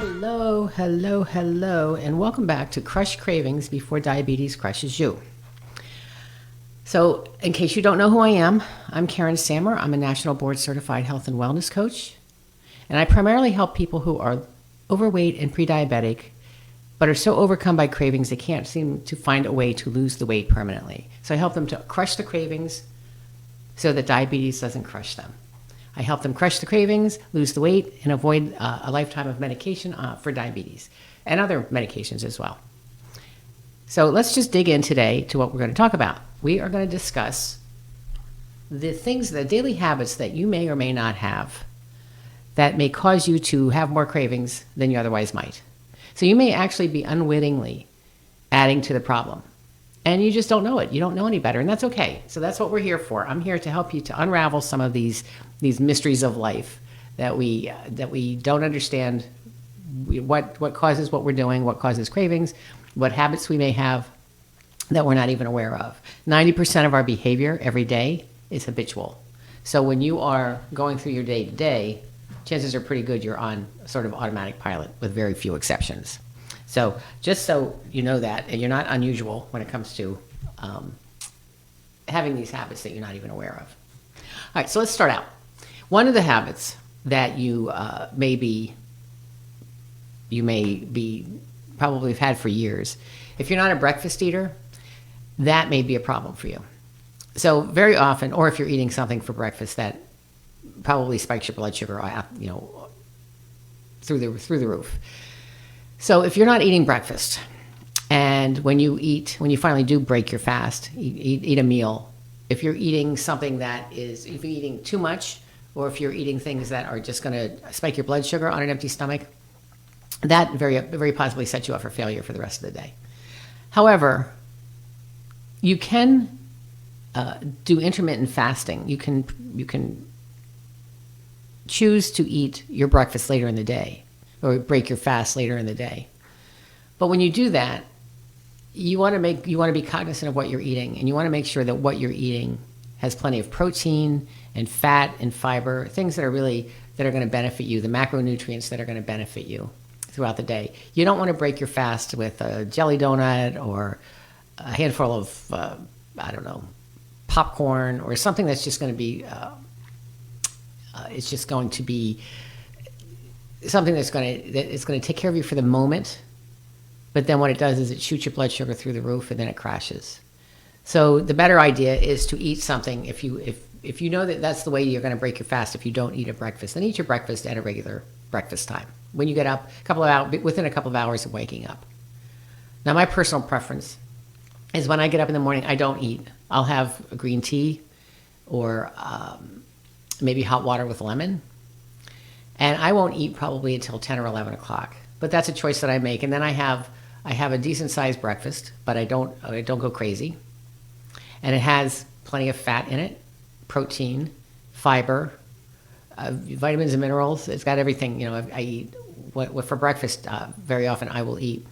Hello, hello, hello, and welcome back to Crush Cravings Before Diabetes Crushes You. So, in case you don't know who I am, I'm Karen Sammer. I'm a National Board Certified Health and Wellness Coach, and I primarily help people who are overweight and pre-diabetic, but are so overcome by cravings they can't seem to find a way to lose the weight permanently. So I help them to crush the cravings so that diabetes doesn't crush them. I help them crush the cravings, lose the weight, and avoid a lifetime of medication for diabetes and other medications as well. So let's just dig in today to what we're going to talk about. We are going to discuss the things, the daily habits that you may or may not have that may cause you to have more cravings than you otherwise might. So you may actually be unwittingly adding to the problem. And you just don't know it. You don't know any better, and that's okay. So that's what we're here for. I'm here to help you to unravel some of these mysteries of life that we don't understand. What causes what we're doing, what causes cravings, what habits we may have that we're not even aware of. 90% of our behavior every day is habitual. So when you are going through your day-to-day, chances are pretty good you're on sort of automatic pilot with very few exceptions. So just so you know that, and you're not unusual when it comes to having these habits that you're not even aware of. All right, so let's start out. One of the habits that you may be probably have had for years, if you're not a breakfast eater, that may be a problem for you. So very often, or if you're eating something for breakfast that probably spikes your blood sugar, through the roof. So if you're not eating breakfast, and when you finally do break your fast, eat a meal, if you're eating something if you're eating too much, or if you're eating things that are just going to spike your blood sugar on an empty stomach, that very, very possibly sets you up for failure for the rest of the day. However, you can do intermittent fasting. You can choose to eat your breakfast later in the day, or break your fast later in the day. But when you do that, you want to be cognizant of what you're eating, and you want to make sure that what you're eating has plenty of protein and fat and fiber, things that are going to benefit you, the macronutrients that are going to benefit you throughout the day. You don't want to break your fast with a jelly donut or a handful of popcorn or something that's just going to be something that's going to take care of you for the moment, but then what it does is it shoots your blood sugar through the roof and then it crashes. So the better idea is to eat something. If you know that that's the way you're going to break your fast, if you don't eat a breakfast, then eat your breakfast at a regular breakfast time. When you get up, within a couple of hours of waking up. Now, my personal preference is when I get up in the morning, I don't eat. I'll have a green tea or maybe hot water with lemon. And I won't eat probably until 10 or 11 o'clock. But that's a choice that I make. And then I have a decent sized breakfast, but I don't go crazy. And it has plenty of fat in it, protein, fiber, vitamins and minerals. It's got everything. I eat what for breakfast. Very often I will eat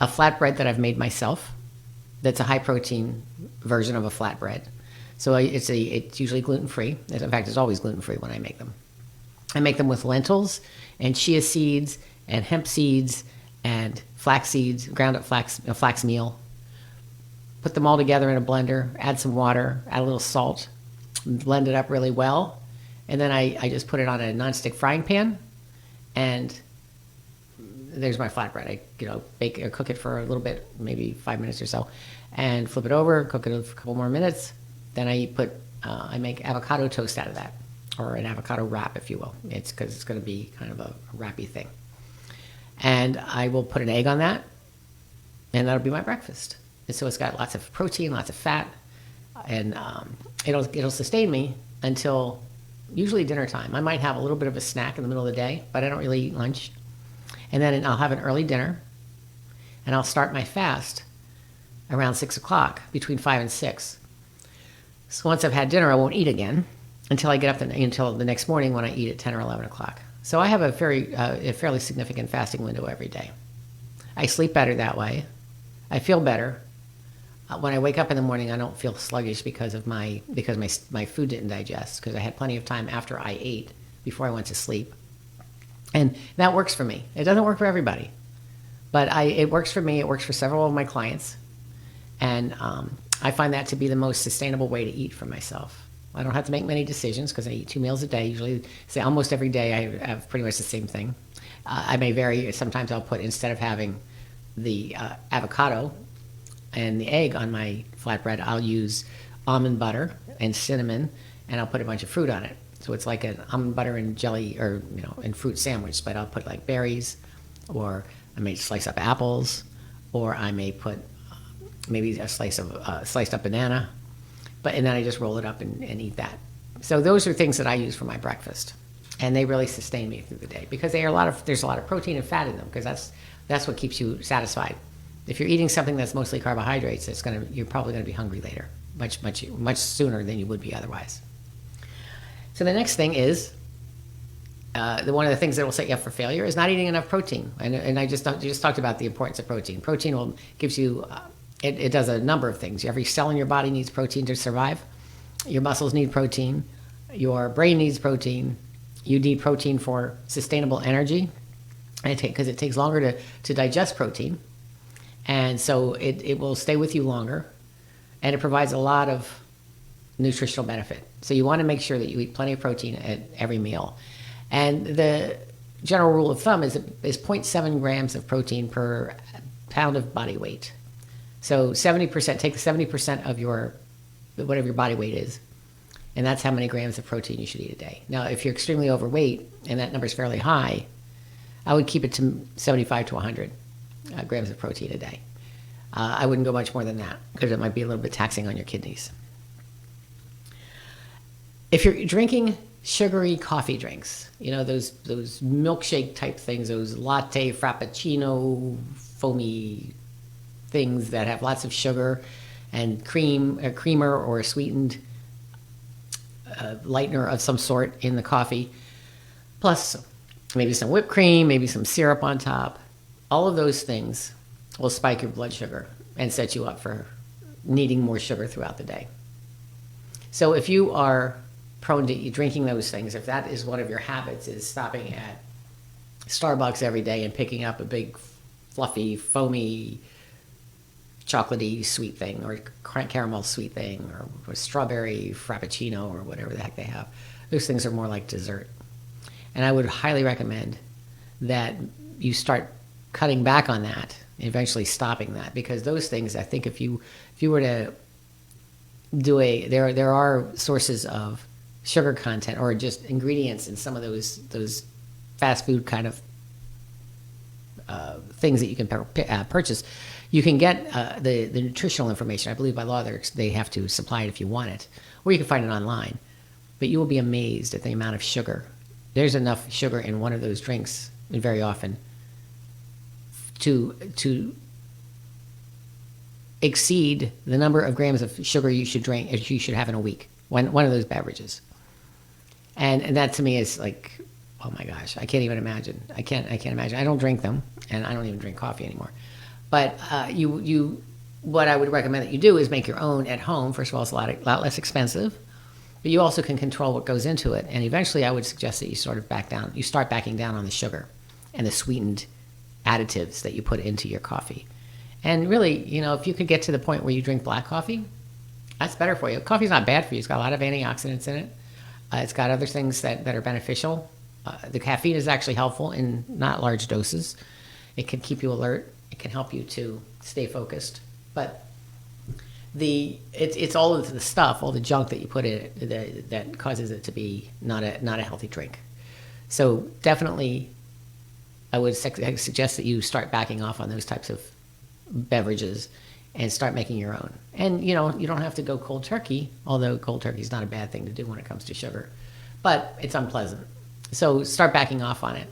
a flatbread that I've made myself. That's a high protein version of a flatbread. So it's usually gluten free. In fact, it's always gluten free when I make them. I make them with lentils and chia seeds and hemp seeds and flax seeds, ground up flax meal. Put them all together in a blender, add some water, add a little salt, blend it up really well. And then I just put it on a nonstick frying pan, and there's my flatbread. I bake or cook it for a little bit, maybe 5 minutes or so, and flip it over, cook it for a couple more minutes. Then I make avocado toast out of that, or an avocado wrap, if you will. It's because it's going to be kind of a wrappy thing. And I will put an egg on that, and that'll be my breakfast. And so it's got lots of protein, lots of fat, and it'll sustain me until usually dinner time. I might have a little bit of a snack in the middle of the day, but I don't really eat lunch. And then I'll have an early dinner, and I'll start my fast around 6 o'clock, between 5 and 6. So once I've had dinner, I won't eat again until I get up until the next morning when I eat at 10 or 11 o'clock. So I have a fairly significant fasting window every day. I sleep better that way. I feel better. When I wake up in the morning, I don't feel sluggish because my food didn't digest, because I had plenty of time after I ate before I went to sleep. And that works for me. It doesn't work for everybody, but it works for me. It works for several of my clients. And I find that to be the most sustainable way to eat for myself. I don't have to make many decisions because I eat 2 meals a day. Usually, say almost every day, I have pretty much the same thing. I may vary. Sometimes I'll put, instead of having the avocado and the egg on my flatbread, I'll use almond butter and cinnamon, and I'll put a bunch of fruit on it. So it's like an almond butter and jelly, or and fruit sandwich. But I'll put like berries, or I may slice up apples, or I may put maybe a slice of sliced up banana. And then I just roll it up and eat that. So those are things that I use for my breakfast, and they really sustain me through the day because there's a lot of protein and fat in them, because that's what keeps you satisfied. If you're eating something that's mostly carbohydrates, you're probably going to be hungry later, much sooner than you would be otherwise. So the next thing is one of the things that will set you up for failure is not eating enough protein. And I just talked about the importance of protein. Protein gives you. It does a number of things. Every cell in your body needs protein to survive. Your muscles need protein. Your brain needs protein. You need protein for sustainable energy, because it takes longer to digest protein. And so it will stay with you longer, and it provides a lot of nutritional benefit. So you want to make sure that you eat plenty of protein at every meal. And the general rule of thumb is 0.7 grams of protein per pound of body weight. So 70%, take 70% of whatever your body weight is, and that's how many grams of protein you should eat a day. Now, if you're extremely overweight and that number is fairly high, I would keep it to 75 to 100 grams of protein a day. I wouldn't go much more than that, because it might be a little bit taxing on your kidneys. If you're drinking sugary coffee drinks, those milkshake type things, those latte, frappuccino, foamy things that have lots of sugar and creamer or a sweetened lightener of some sort in the coffee, plus maybe some whipped cream, maybe some syrup on top, all of those things will spike your blood sugar and set you up for needing more sugar throughout the day. So if you are prone to drinking those things, if that is one of your habits, is stopping at Starbucks every day and picking up a big fluffy, foamy, chocolatey sweet thing, or caramel sweet thing, or strawberry frappuccino, or whatever the heck they have, those things are more like dessert. And I would highly recommend that you start cutting back on that, eventually stopping that, because those things, I think if you were to do there are sources of sugar content or just ingredients in some of those fast food kind of things that you can purchase. You can get the nutritional information. I believe by law they have to supply it if you want it, or you can find it online. But you will be amazed at the amount of sugar. There's enough sugar in one of those drinks, and very often, to exceed the number of grams of sugar you should have in a week. One of those beverages, and that to me is like, oh my gosh, I can't even imagine. I can't imagine. I don't drink them, and I don't even drink coffee anymore. But what I would recommend that you do is make your own at home. First of all, it's a lot less expensive, but you also can control what goes into it. And eventually, I would suggest that you start backing down on the sugar and the sweetened additives that you put into your coffee. And really, if you could get to the point where you drink black coffee, that's better for you. Coffee's not bad for you. It's got a lot of antioxidants in it. It's got other things that are beneficial. The caffeine is actually helpful in not large doses. It can keep you alert. It can help you to stay focused. But it's all of the stuff, all the junk that you put in it that causes it to be not a healthy drink. So definitely, I would suggest that you start backing off on those types of beverages and start making your own. And you don't have to go cold turkey, although cold turkey is not a bad thing to do when it comes to sugar, but it's unpleasant. So start backing off on it,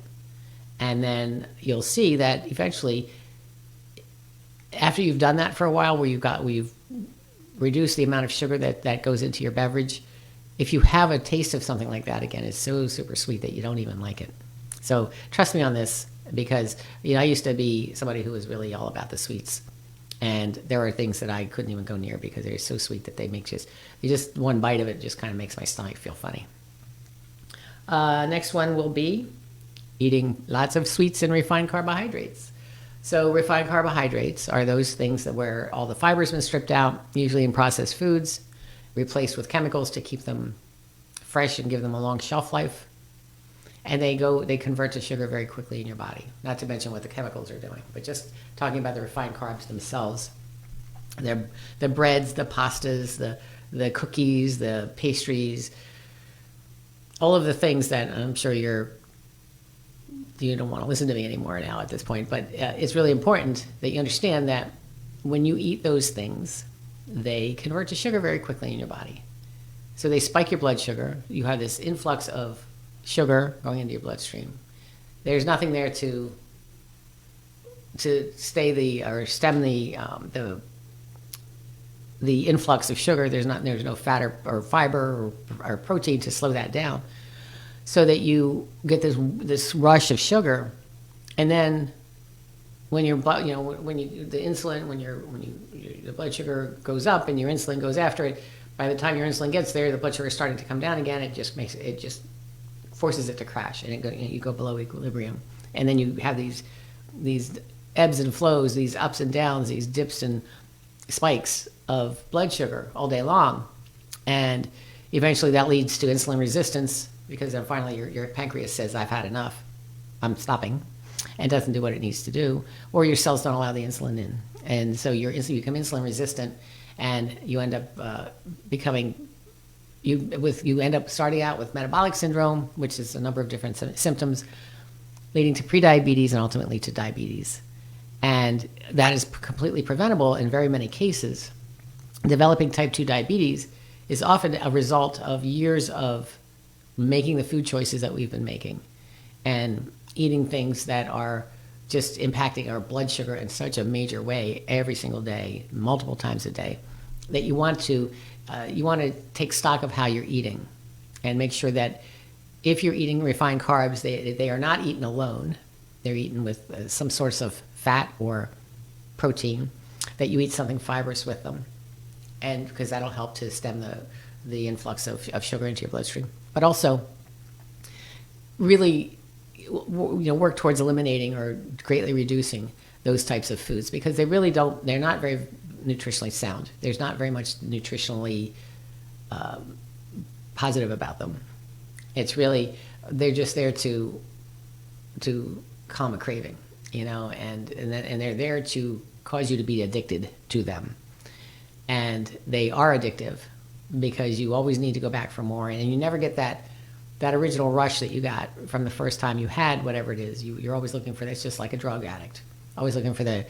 and then you'll see that eventually, after you've done that for a while, where you've reduced the amount of sugar that goes into your beverage, if you have a taste of something like that again, it's so super sweet that you don't even like it. So trust me on this, because I used to be somebody who was really all about the sweets, And there are things that I couldn't even go near because they're so sweet that they make just one bite of it just kind of makes my stomach feel funny. Next one will be eating lots of sweets and refined carbohydrates. So refined carbohydrates are those things that where all the fiber's been stripped out, usually in processed foods, replaced with chemicals to keep them fresh and give them a long shelf life. And they convert to sugar very quickly in your body, not to mention what the chemicals are doing. But just talking about the refined carbs themselves, the breads, the pastas, the cookies, the pastries, all of the things that I'm sure you don't want to listen to me anymore now at this point. But it's really important that you understand that when you eat those things, they convert to sugar very quickly in your body. So they spike your blood sugar. You have this influx of sugar going into your bloodstream. There's nothing there to stem the influx of sugar. There's no fat or fiber or protein to slow that down, so that you get this rush of sugar, and then when your blood, the blood sugar goes up and your insulin goes after it. By the time your insulin gets there, the blood sugar is starting to come down again. It just forces it to crash, and you go below equilibrium, and then you have these ebbs and flows, these ups and downs, these dips and spikes of blood sugar all day long, and eventually that leads to insulin resistance, because then finally your pancreas says, "I've had enough, I'm stopping," and doesn't do what it needs to do, or your cells don't allow the insulin in, and so you become insulin resistant, and you end up you end up starting out with metabolic syndrome, which is a number of different symptoms, leading to prediabetes and ultimately to diabetes. And that is completely preventable in very many cases. Developing type 2 diabetes is often a result of years of making the food choices that we've been making and eating things that are just impacting our blood sugar in such a major way every single day, multiple times a day, that you want to take stock of how you're eating and make sure that if you're eating refined carbs, they are not eaten alone. They're eaten with some source of fat or protein, that you eat something fibrous with them, and because that'll help to stem the influx of sugar into your bloodstream. But also really work towards eliminating or greatly reducing those types of foods, because they're not very nutritionally sound. There's not very much nutritionally positive about them. It's really, they're just there to calm a craving, and they're there to cause you to be addicted to them. And they are addictive because you always need to go back for more, and you never get that original rush that you got from the first time you had whatever it is. You're always looking for that. It's just like a drug addict, always looking for that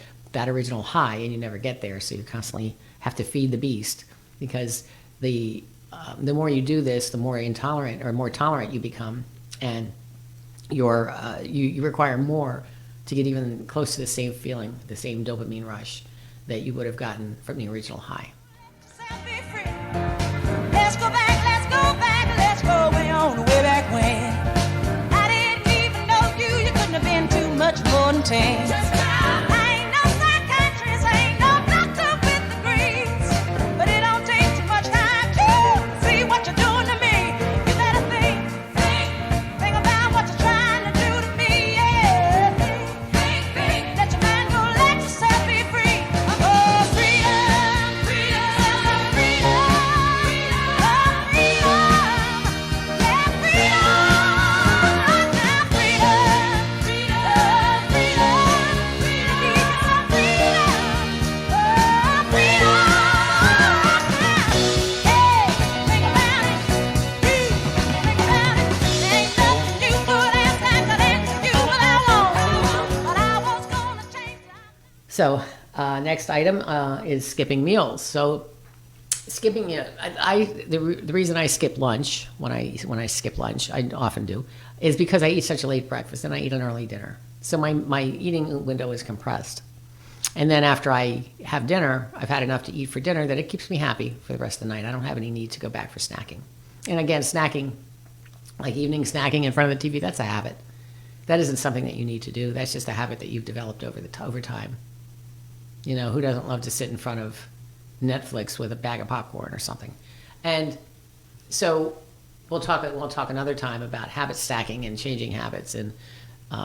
original high, and you never get there. So you constantly have to feed the beast, because the more you do this, the more intolerant or more tolerant you become, and you require more to get even close to the same feeling, the same dopamine rush that you would have gotten from the original high. Let's go way on, way back when. I didn't even know you couldn't have been too much more than 10. I ain't no psychiatrist, I ain't no doctor with degrees, but it don't take too much time to see what you're doing to me. You better think about what you're trying to do to me, yeah. Think, let your mind go, let yourself be free. Oh, freedom, freedom, freedom. So next item is skipping meals. So skipping, the reason I skip lunch when I skip lunch, I often do, is because I eat such a late breakfast and I eat an early dinner. So my eating window is compressed. And then after I have dinner, I've had enough to eat for dinner that it keeps me happy for the rest of the night. I don't have any need to go back for snacking. And again, snacking, like evening snacking in front of the TV, that's a habit. That isn't something that you need to do. That's just a habit that you've developed over time. You know, who doesn't love to sit in front of Netflix with a bag of popcorn or something? And so we'll talk another time about habit stacking and changing habits and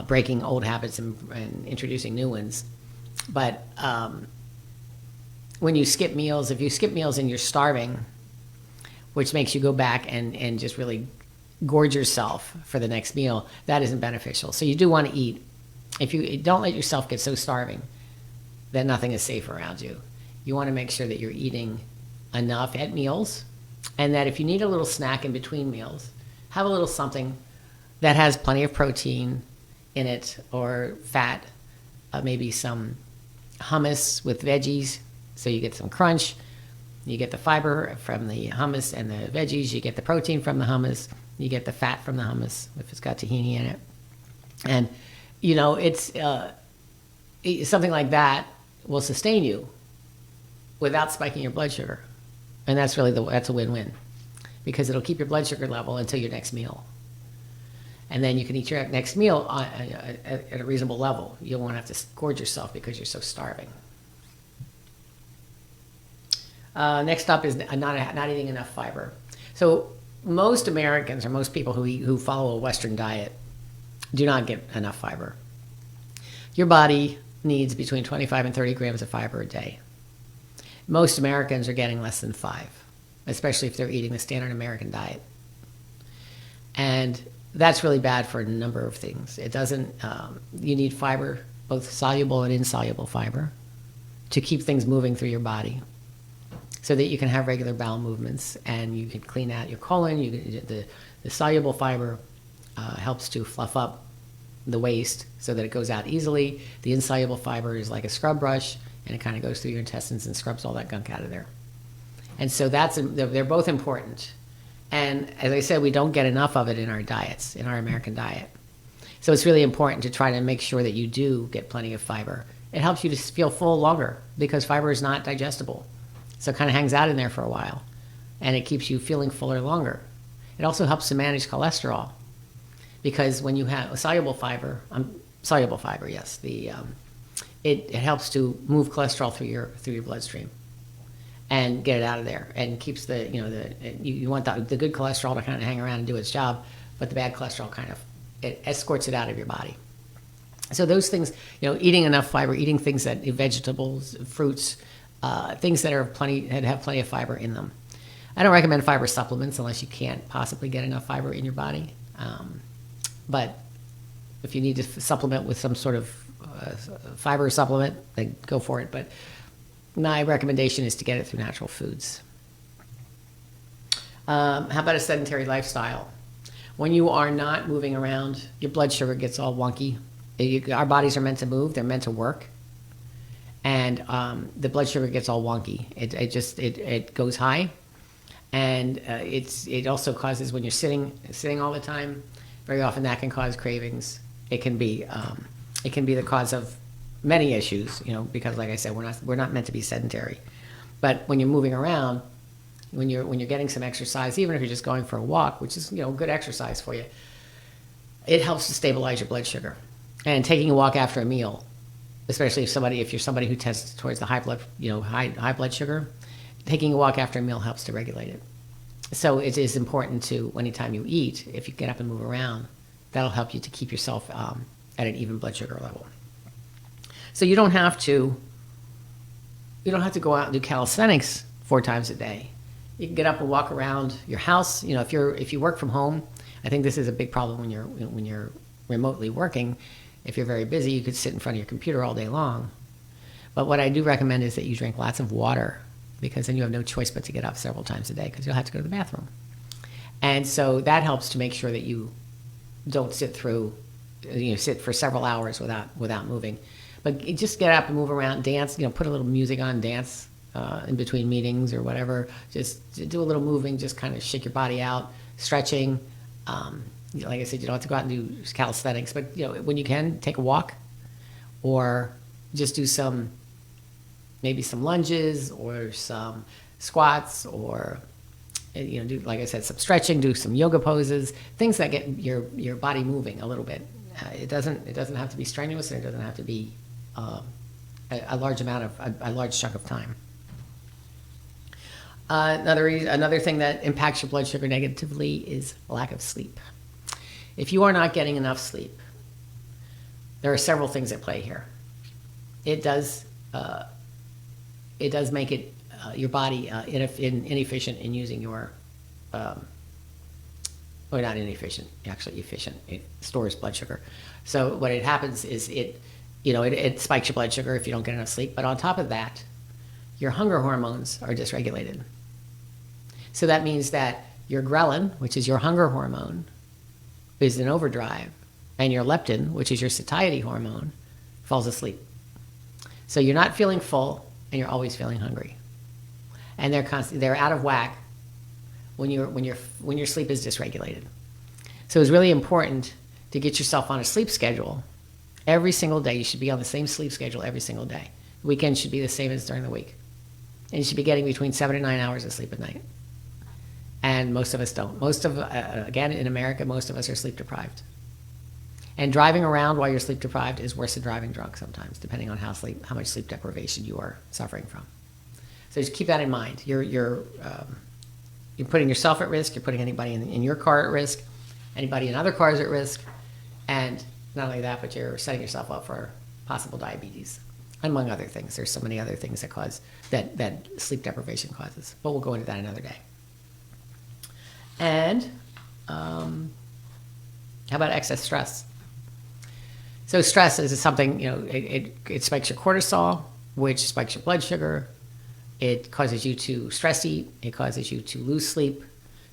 breaking old habits and introducing new ones. But when you skip meals, if you skip meals and you're starving, which makes you go back and just really gorge yourself for the next meal, that isn't beneficial. So you do want to eat. If you don't let yourself get so starving that nothing is safe around you, you want to make sure that you're eating enough at meals, and that if you need a little snack in between meals, have a little something that has plenty of protein in it or fat, maybe some hummus with veggies, so you get some crunch. You get the fiber from the hummus and the veggies. You get the protein from the hummus. You get the fat from the hummus if it's got tahini in it. And, you know, it's something like that will sustain you without spiking your blood sugar. And that's really that's a win-win, because it'll keep your blood sugar level until your next meal. And then you can eat your next meal at a reasonable level. You won't have to gorge yourself because you're so starving. Next up is not eating enough fiber. So most Americans, or most people who follow a Western diet, do not get enough fiber. Your body needs between 25 and 30 grams of fiber a day. Most Americans are getting less than 5, especially if they're eating the standard American diet. And that's really bad for a number of things. It doesn't, you need fiber, both soluble and insoluble fiber, to keep things moving through your body, so that you can have regular bowel movements and you can clean out your colon. The soluble fiber helps to fluff up the waste so that it goes out easily. The insoluble fiber is like a scrub brush, and it kind of goes through your intestines and scrubs all that gunk out of there. And so they're both important. And as I said, we don't get enough of it in our diets, in our American diet. So it's really important to try to make sure that you do get plenty of fiber. It helps you to feel full longer, because fiber is not digestible. So it kind of hangs out in there for a while, and it keeps you feeling fuller longer. It also helps to manage cholesterol, because when you have soluble fiber, yes, it helps to move cholesterol through your bloodstream and get it out of there, and keeps you want the good cholesterol to kind of hang around and do its job, but the bad cholesterol it escorts it out of your body. So those things, eating enough fiber, eating things vegetables, fruits, things that have plenty of fiber in them. I don't recommend fiber supplements unless you can't possibly get enough fiber in your body. But if you need to supplement with some sort of fiber supplement, then go for it. But my recommendation is to get it through natural foods. How about a sedentary lifestyle? When you are not moving around, your blood sugar gets all wonky. Our bodies are meant to move. They're meant to work. And the blood sugar gets all wonky. It goes high, and it also causes, when you're sitting all the time, very often that can cause cravings. It can be the cause of many issues, because like I said, we're not meant to be sedentary. But when you're moving around, when you're getting some exercise, even if you're just going for a walk, which is good exercise for you, it helps to stabilize your blood sugar. And taking a walk after a meal, especially if you're somebody who tends towards the high blood sugar, taking a walk after a meal helps to regulate it. So it is important to, anytime you eat, if you get up and move around, that'll help you to keep yourself at an even blood sugar level. So you don't have to go out and do calisthenics 4 times a day. You can get up and walk around your house. If you work from home, I think this is a big problem when you're remotely working. If you're very busy, you could sit in front of your computer all day long. But what I do recommend is that you drink lots of water, because then you have no choice but to get up several times a day, because you'll have to go to the bathroom. And so that helps to make sure that you don't sit for several hours without moving. But just get up and move around, dance, put a little music on, dance in between meetings or whatever. Just do a little moving, just kind of shake your body out, stretching. Like I said, you don't have to go out and do calisthenics, but when you can, take a walk, or just do maybe some lunges or some squats, or do, like I said, some stretching, do some yoga poses, things that get your body moving a little bit. It doesn't have to be strenuous, and it doesn't have to be a large amount of a large chunk of time. Another thing that impacts your blood sugar negatively is lack of sleep. If you are not getting enough sleep, there are several things at play here. It does make it your body inefficient in using your, or not inefficient, actually efficient. It stores blood sugar. So what it happens is it spikes your blood sugar if you don't get enough sleep. But on top of that, your hunger hormones are dysregulated. So that means that your ghrelin, which is your hunger hormone, is in overdrive, and your leptin, which is your satiety hormone, falls asleep. So you're not feeling full, and you're always feeling hungry, and they're out of whack when your sleep is dysregulated. So it's really important to get yourself on a sleep schedule every single day. You should be on the same sleep schedule every single day. The weekend should be the same as during the week, and you should be getting between 7 and 9 hours of sleep a night. And most of us don't. Again, in America, most of us are sleep deprived. And driving around while you're sleep deprived is worse than driving drunk sometimes, depending on how much sleep deprivation you are suffering from. So just keep that in mind. You're putting yourself at risk. You're putting anybody in your car at risk, anybody in other cars at risk, and not only that, but you're setting yourself up for possible diabetes, among other things. There's so many other things that sleep deprivation causes, but we'll go into that another day. And how about excess stress? So stress is something, it spikes your cortisol, which spikes your blood sugar. It causes you to stress eat. It causes you to lose sleep.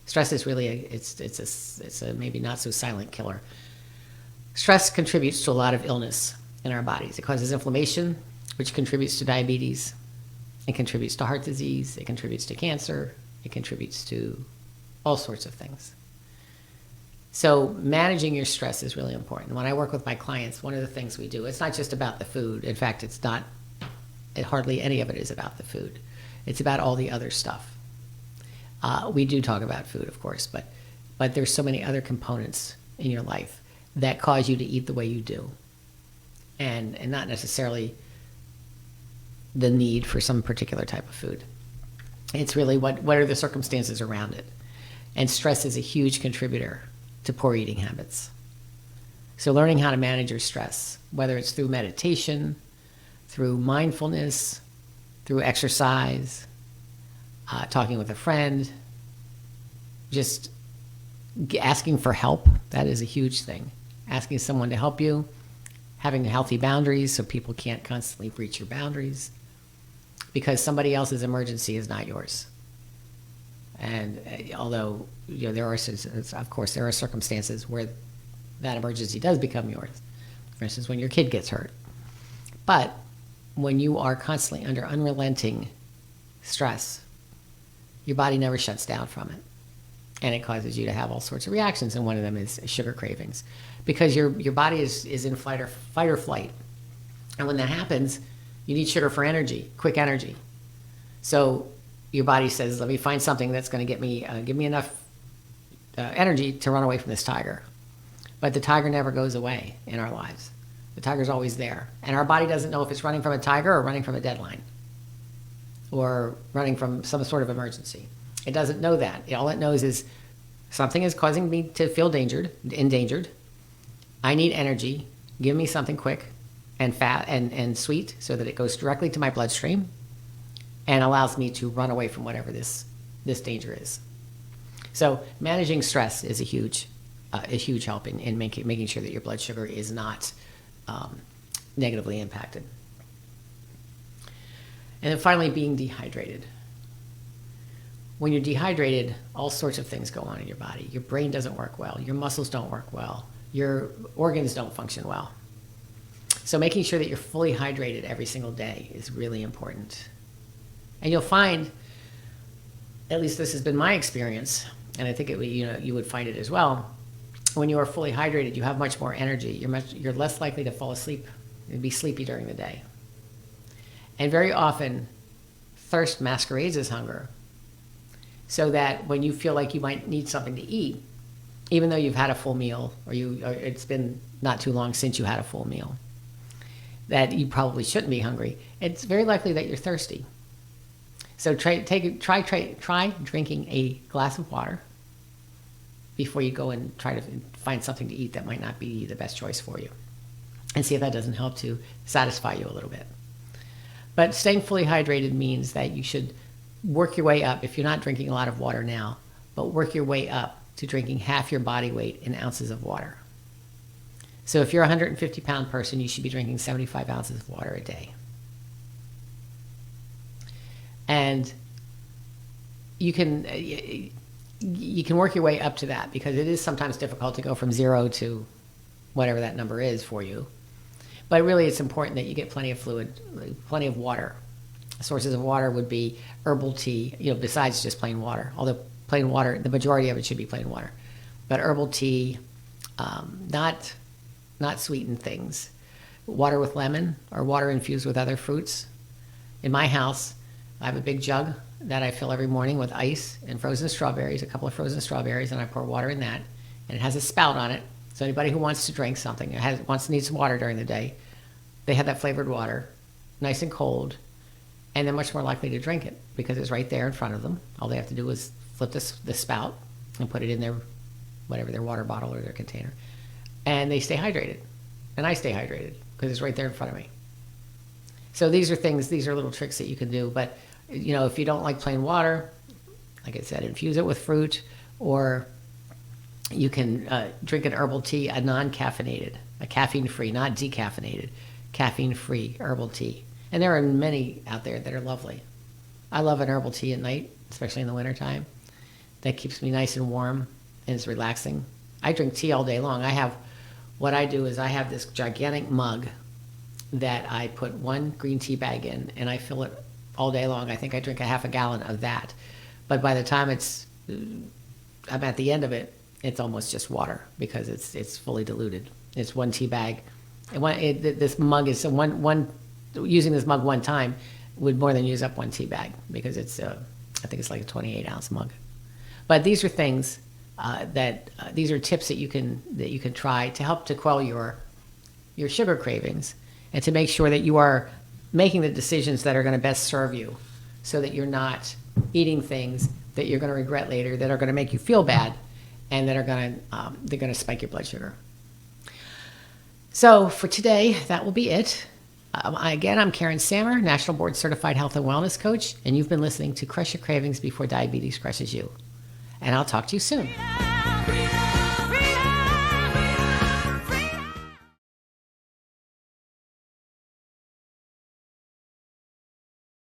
Stress is really it's a maybe not so silent killer. Stress contributes to a lot of illness in our bodies. It causes inflammation, which contributes to diabetes. It contributes to heart disease. It contributes to cancer. It contributes to all sorts of things. So managing your stress is really important. When I work with my clients, one of the things we do, it's not just about the food. In fact, hardly any of it is about the food. It's about all the other stuff. We do talk about food, of course, but there's so many other components in your life that cause you to eat the way you do. And not necessarily the need for some particular type of food. It's really what are the circumstances around it. And stress is a huge contributor to poor eating habits. So learning how to manage your stress, whether it's through meditation, through mindfulness, through exercise, talking with a friend, just asking for help, that is a huge thing. Asking someone to help you, having healthy boundaries so people can't constantly breach your boundaries, because somebody else's emergency is not yours. And although there are circumstances where that emergency does become yours. For instance, when your kid gets hurt. But when you are constantly under unrelenting stress, your body never shuts down from it. And it causes you to have all sorts of reactions, and one of them is sugar cravings. Because your body is in fight or flight. And when that happens, you need sugar for energy, quick energy. So your body says, let me find something that's going to give me enough energy to run away from this tiger. But the tiger never goes away in our lives. The tiger's always there. And our body doesn't know if it's running from a tiger or running from a deadline or running from some sort of emergency. It doesn't know that. All it knows is something is causing me to feel endangered. I need energy. Give me something quick and fat and sweet so that it goes directly to my bloodstream and allows me to run away from whatever this danger is. So managing stress is a huge help in making sure that your blood sugar is not negatively impacted. And then finally, being dehydrated. When you're dehydrated, all sorts of things go on in your body. Your brain doesn't work well. Your muscles don't work well. Your organs don't function well. So making sure that you're fully hydrated every single day is really important. And you'll find, at least this has been my experience, and I think you would find it as well, when you are fully hydrated, you have much more energy. You're less likely to fall asleep and be sleepy during the day. And very often, thirst masquerades as hunger. So that when you feel like you might need something to eat, even though you've had a full meal, or it's been not too long since you had a full meal, that you probably shouldn't be hungry, it's very likely that you're thirsty. So try drinking a glass of water before you go and try to find something to eat that might not be the best choice for you, and see if that doesn't help to satisfy you a little bit. But staying fully hydrated means that you should work your way up, if you're not drinking a lot of water now, but work your way up to drinking half your body weight in ounces of water. So if you're a 150-pound person, you should be drinking 75 ounces of water a day. And you can work your way up to that, because it is sometimes difficult to go from 0 to whatever that number is for you. But really, it's important that you get plenty of fluid, plenty of water. Sources of water would be herbal tea, besides just plain water. Although plain water, the majority of it should be plain water. But herbal tea, not sweetened things. Water with lemon or water infused with other fruits. In my house, I have a big jug that I fill every morning with ice and frozen strawberries, a couple of frozen strawberries, and I pour water in that. And it has a spout on it. So anybody who wants to drink something, needs some water during the day, they have that flavored water, nice and cold, and they're much more likely to drink it because it's right there in front of them. All they have to do is flip the spout and put it in their water bottle or their container, and they stay hydrated. And I stay hydrated because it's right there in front of me. So these are little tricks that you can do. But if you don't like plain water, like I said, infuse it with fruit, or you can drink an herbal tea, a non-caffeinated, a caffeine-free, not decaffeinated, caffeine-free herbal tea. And there are many out there that are lovely. I love an herbal tea at night, especially in the wintertime. That keeps me nice and warm and it's relaxing. I drink tea all day long. What I do is I have this gigantic mug that I put one green tea bag in, and I fill it all day long. I think I drink a half a gallon of that. But by the time I'm at the end of it, it's almost just water because it's fully diluted. It's one tea bag. And this mug is using this mug one time would more than use up one tea bag, because I think it's like a 28-ounce mug. But these are things these are tips that you can try to help to quell your sugar cravings, and to make sure that you are making the decisions that are going to best serve you, so that you're not eating things that you're going to regret later, that are going to make you feel bad, and that are going to spike your blood sugar. So for today, that will be it. Again, I'm Karen Sammer, National Board Certified Health and Wellness Coach, and you've been listening to Crush Your Cravings Before Diabetes Crushes You. And I'll talk to you soon.